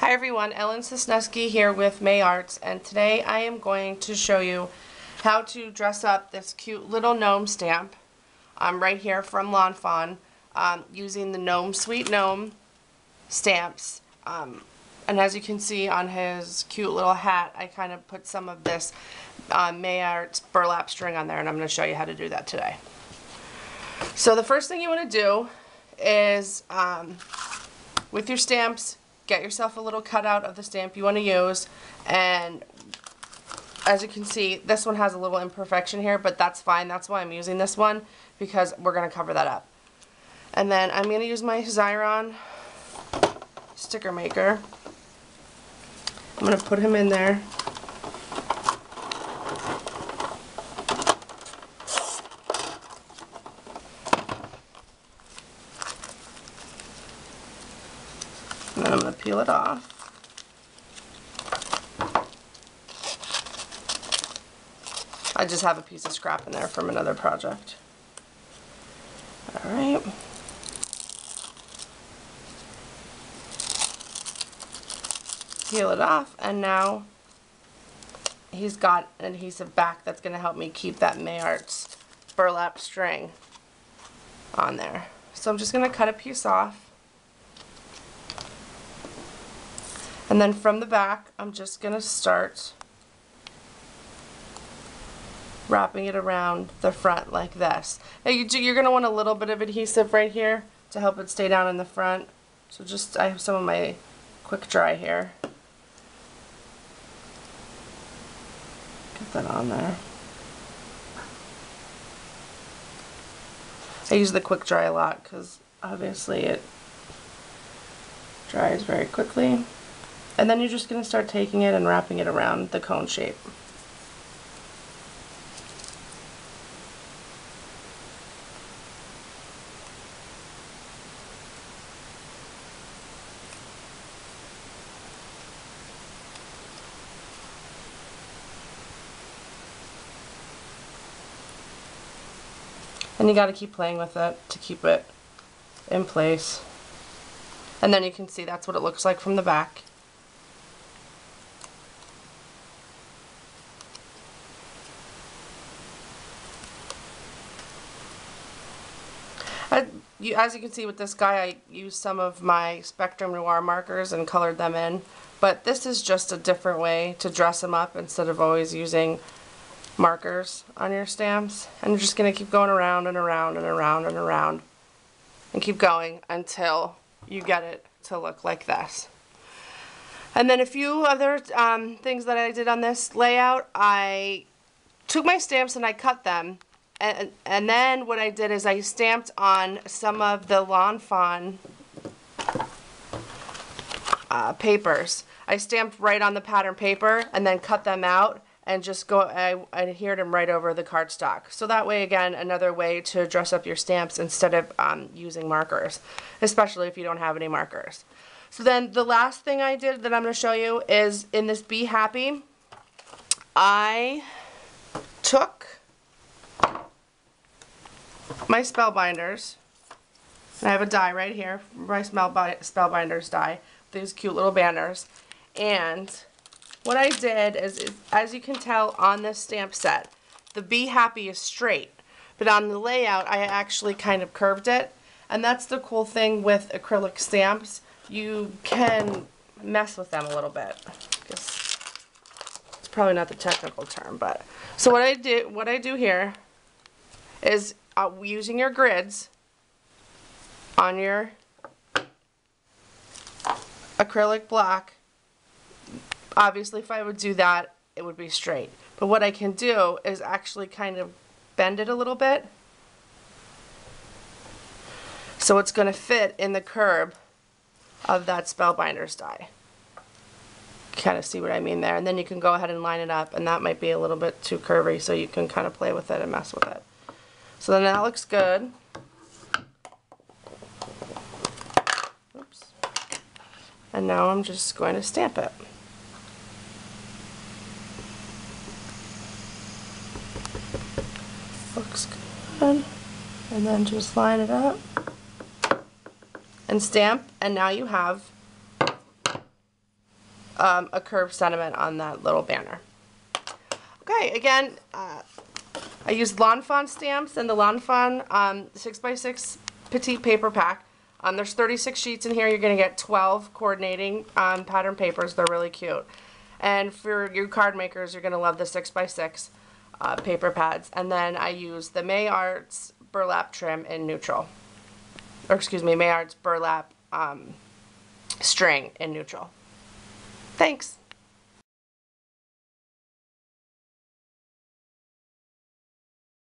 Hi everyone, Ellen Sosneski here with May Arts, and today I am going to show you how to dress up this cute little gnome stamp right here from Lawn Fawn using the Gnome Sweet Gnome stamps. And as you can see on his cute little hat, I kind of put some of this May Arts Burlap String on there, and I'm going to show you how to do that today. So the first thing you want to do is, with your stamps, get yourself a little cutout of the stamp you want to use, and as you can see, this one has a little imperfection here, but that's fine. That's why I'm using this one, because we're going to cover that up. And then I'm going to use my Xyron sticker maker. I'm going to put him in there. And then I'm going to peel it off. I just have a piece of scrap in there from another project. Alright. Peel it off, and now he's got an adhesive back that's going to help me keep that May Arts burlap string on there. So I'm just going to cut a piece off. And then from the back, I'm just going to start wrapping it around the front like this. Now you're going to want a little bit of adhesive right here to help it stay down in the front. So just, I have some of my quick dry here. Get that on there. I use the quick dry a lot because obviously it dries very quickly. And then you're just going to start taking it and wrapping it around the cone shape. And you got to keep playing with it to keep it in place. And then you can see that's what it looks like from the back. As you can see with this guy, I used some of my Spectrum Noir markers and colored them in, but this is just a different way to dress them up instead of always using markers on your stamps. And you're just going to keep going around and around and around and around and keep going until you get it to look like this. And then a few other things that I did on this layout, I took my stamps and I cut them. And then what I did is I stamped on some of the Lawn Fawn papers. I stamped right on the pattern paper and then cut them out and just I adhered them right over the cardstock. So that way, again, another way to dress up your stamps instead of using markers, especially if you don't have any markers. So then the last thing I did that I'm going to show you is in this Be Happy, I took my spellbinders, and I have a die right here, my spellbinders die, these cute little banners, and what I did is, as you can tell on this stamp set, the Be Happy is straight, but on the layout I actually kind of curved it, and that's the cool thing with acrylic stamps. You can mess with them a little bit. It's probably not the technical term, but so what I do here is using your grids on your acrylic block. Obviously, if I would do that, it would be straight. But what I can do is actually kind of bend it a little bit, so it's going to fit in the curve of that spellbinders die. Kind of see what I mean there. And then you can go ahead and line it up, and that might be a little bit too curvy, so you can kind of play with it and mess with it. So then that looks good. Oops. And now I'm just going to stamp it. Looks good. And then just line it up and stamp, and now you have a curved sentiment on that little banner. Okay, again, I used Lawn Fawn stamps and the Lawn Fawn 6x6 petite paper pack. There's 36 sheets in here. You're going to get 12 coordinating pattern papers. They're really cute. And for you card makers, you're going to love the 6x6 paper pads. And then I use the May Arts Burlap Trim in neutral. Or excuse me, May Arts Burlap String in neutral. Thanks.